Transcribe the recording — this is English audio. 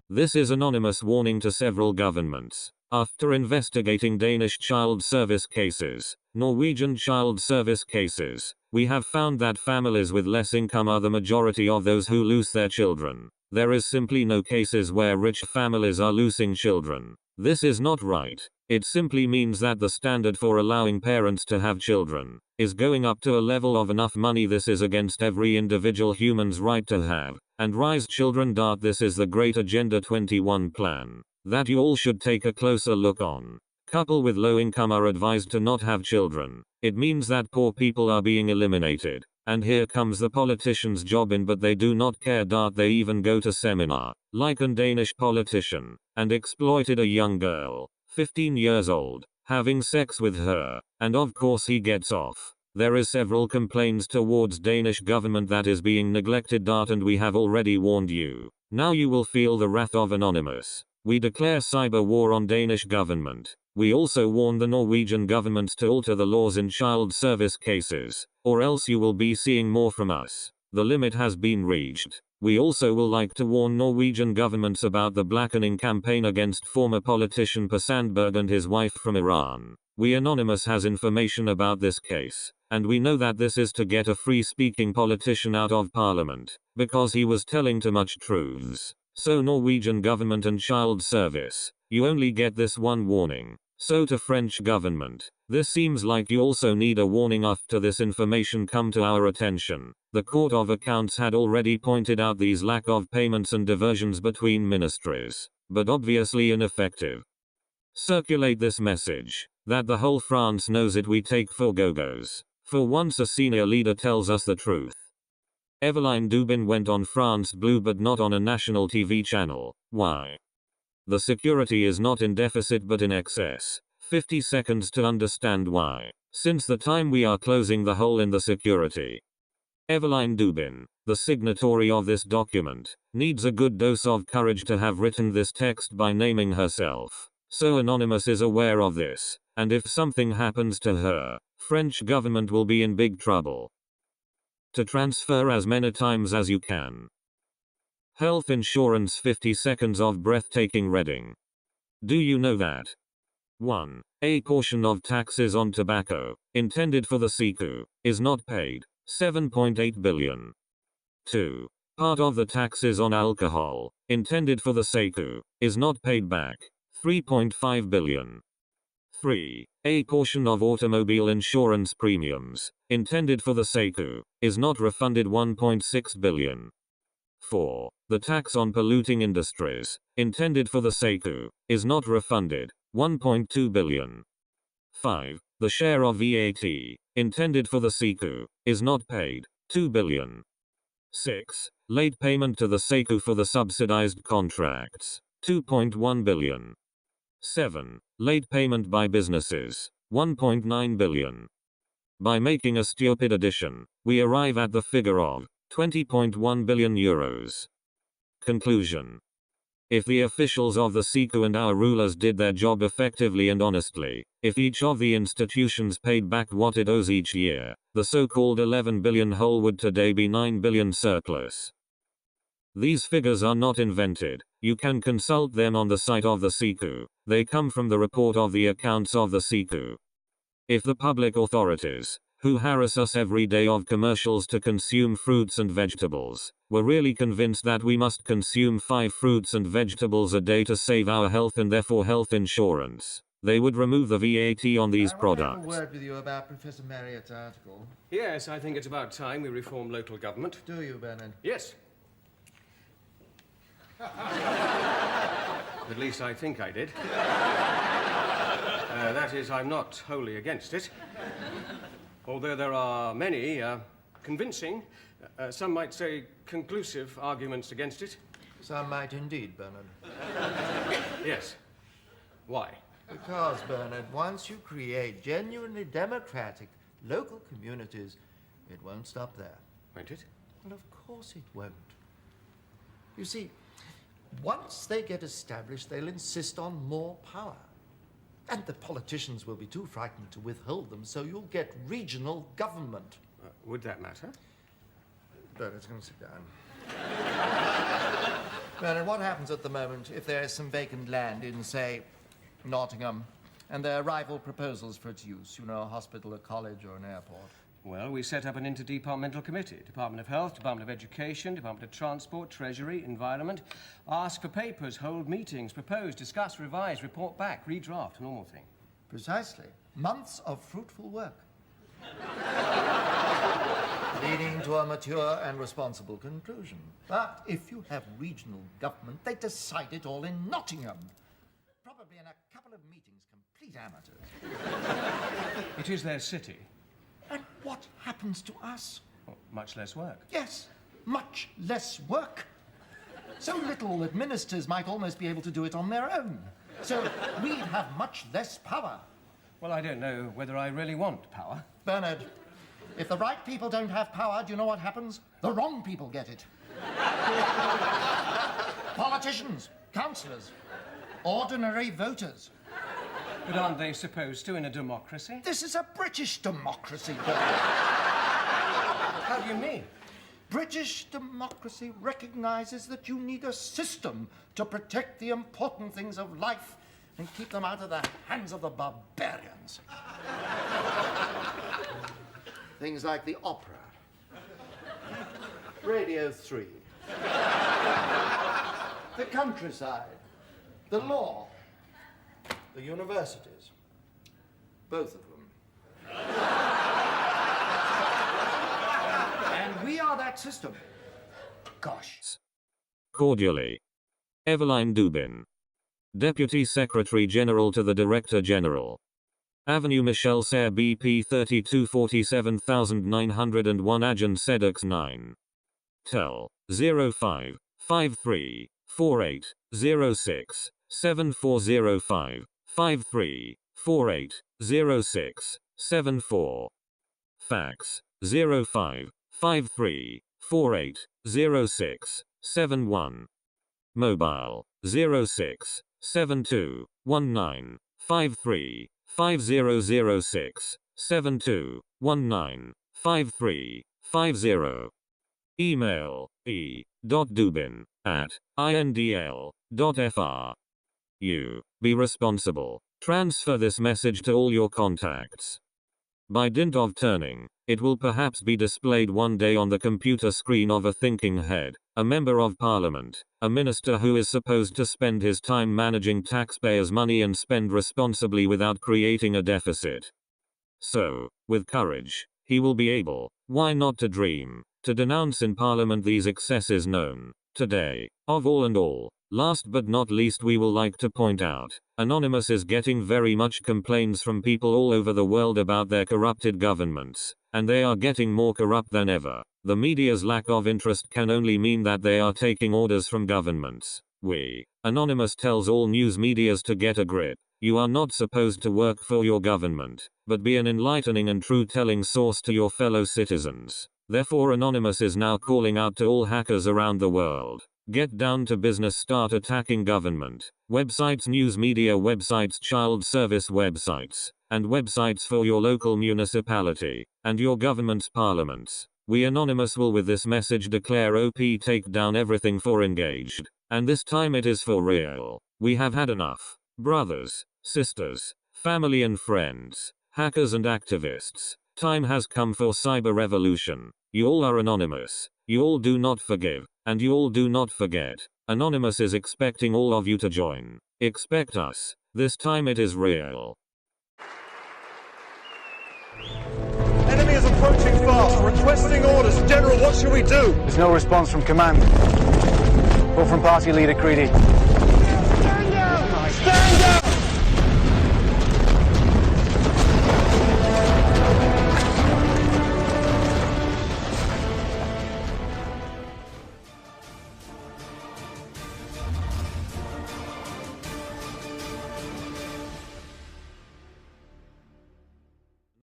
This is anonymous warning to several governments. After investigating Danish child service cases, Norwegian child service cases, we have found that families with less income are the majority of those who lose their children. There is simply no cases where rich families are losing children. This is not right. It simply means that the standard for allowing parents to have children is going up to a level of enough money. This is against every individual human's right to have and raise children. This is the Great Agenda 21 plan that you all should take a closer look on. Couple with low income are advised to not have children. It means that poor people are being eliminated. And here comes the politician's job in, but they do not care. They even go to seminar, like a Danish politician, and exploited a young girl, 15 years old, having sex with her, and of course he gets off. There is several complaints towards Danish government that is being neglected. And we have already warned you. Now you will feel the wrath of Anonymous. We declare cyber war on Danish government. We also warn the Norwegian government to alter the laws in child service cases, or else you will be seeing more from us. The limit has been reached. We also will like to warn Norwegian governments about the blackening campaign against former politician Per Sandberg and his wife from Iran. We Anonymous has information about this case, and we know that this is to get a free-speaking politician out of parliament, because he was telling too much truths. So Norwegian government and child service, you only get this one warning. So to French government, this seems like you also need a warning after this information come to our attention. The Court of Accounts had already pointed out these lack of payments and diversions between ministries, but obviously ineffective. Circulate this message, that the whole France knows it. We take for go-go's. For once a senior leader tells us the truth. Evelyne Dubin went on France Blue but not on a national TV channel. Why? The security is not in deficit but in excess. 50 seconds to understand why. Since the time we are closing the hole in the security. Evelyne Dubin, the signatory of this document, needs a good dose of courage to have written this text by naming herself. So Anonymous is aware of this, and if something happens to her, French government will be in big trouble. To transfer as many times as you can. Health insurance 50 seconds of breathtaking reading. Do you know that? 1. A portion of taxes on tobacco, intended for the SICU, is not paid. 7.8 billion. 2. Part of the taxes on alcohol, intended for the SICU, is not paid back. 3.5 billion. 3. A portion of automobile insurance premiums, intended for the SICU, is not refunded. 1.6 billion. 4. The tax on polluting industries, intended for the SICU, is not refunded. 1.2 billion. 5. The share of VAT, intended for the SICU, is not paid. 2 billion. 6. Late payment to the SICU for the subsidized contracts. 2.1 billion. 7. Late payment by businesses. 1.9 billion. By making a stupid addition, we arrive at the figure of 20.1 billion euros. Conclusion. If the officials of the SICU and our rulers did their job effectively and honestly, if each of the institutions paid back what it owes each year, the so-called 11 billion hole would today be 9 billion surplus. These figures are not invented. You can consult them on the site of the SICU. They come from the report of the accounts of the SICU. If the public authorities, who harass us every day of commercials to consume fruits and vegetables, were really convinced that we must consume 5 fruits and vegetables a day to save our health and therefore health insurance, they would remove the VAT on these products. I want to have a word with you about Professor Marriott's article. Yes, I think it's about time we reform local government. Do you, Bernard? Yes. At least I think I did. That is, I'm not wholly against it. Although there are many convincing, some might say conclusive arguments against it. Some might indeed, Bernard. Yes. Why? Because, Bernard, once you create genuinely democratic local communities, it won't stop there. Won't it? Well, of course it won't. You see, once they get established, they'll insist on more power. And the politicians will be too frightened to withhold them, so you'll get regional government. Would that matter? Bernard's going to sit down. Well, and what happens at the moment if there is some vacant land in, say, Nottingham, and there are rival proposals for its use? You know, a hospital, a college, or an airport. Well, we set up an interdepartmental committee. Department of Health, Department of Education, Department of Transport, Treasury, Environment. Ask for papers, hold meetings, propose, discuss, revise, report back, redraft, normal thing. Precisely. Months of fruitful work. Leading to a mature and responsible conclusion. But if you have regional government, they decide it all in Nottingham. Probably in a couple of meetings, complete amateurs. It is their city. And what happens to us? Well, much less work. Yes, much less work. So little that ministers might almost be able to do it on their own. So we'd have much less power. Well, I don't know whether I really want power. Bernard, if the right people don't have power, do you know what happens? The wrong people get it. Politicians, councillors, ordinary voters. But aren't they supposed to in a democracy? This is a British democracy, Bernard. How do you mean? British democracy recognizes that you need a system to protect the important things of life and keep them out of the hands of the barbarians. Things like the opera, Radio 3, the countryside, the law, the universities, both of them. And we are that system. Gosh. Cordially. Eveline Dubin. Deputy Secretary General to the Director General. Avenue Michel Serre BP 3247901 Agent Sedex 9. Tel. 05 53 48 06 7405 53 48 06 74. Fax. 05 53 48 06 71. Mobile. 06 72 19 53 5006 72 19 53 50. Email e.dubin@indl.fr. You. Be responsible. Transfer this message to all your contacts. By dint of turning, it will perhaps be displayed one day on the computer screen of a thinking head, a member of parliament, a minister who is supposed to spend his time managing taxpayers' money and spend responsibly without creating a deficit. So, with courage, he will be able, why not to dream, to denounce in parliament these excesses known, today, of all and all. Last but not least, we will like to point out, Anonymous is getting very much complaints from people all over the world about their corrupted governments, and they are getting more corrupt than ever. The media's lack of interest can only mean that they are taking orders from governments. We, Anonymous, tells all news medias to get a grip. You are not supposed to work for your government, but be an enlightening and true-telling source to your fellow citizens. Therefore, Anonymous is now calling out to all hackers around the world. Get down to business, start attacking government, websites, news media websites, child service websites, and websites for your local municipality, and your government's parliaments. We Anonymous will with this message declare OP take down everything for engaged. And this time it is for real. We have had enough. Brothers, sisters, family and friends, hackers and activists. Time has come for cyber revolution. You all are Anonymous. You all do not forgive. And you all do not forget. Anonymous is expecting all of you to join. Expect us. This time it is real. Enemy is approaching fast. Requesting orders. General, what should we do? There's no response from command. Or from party leader Creedy.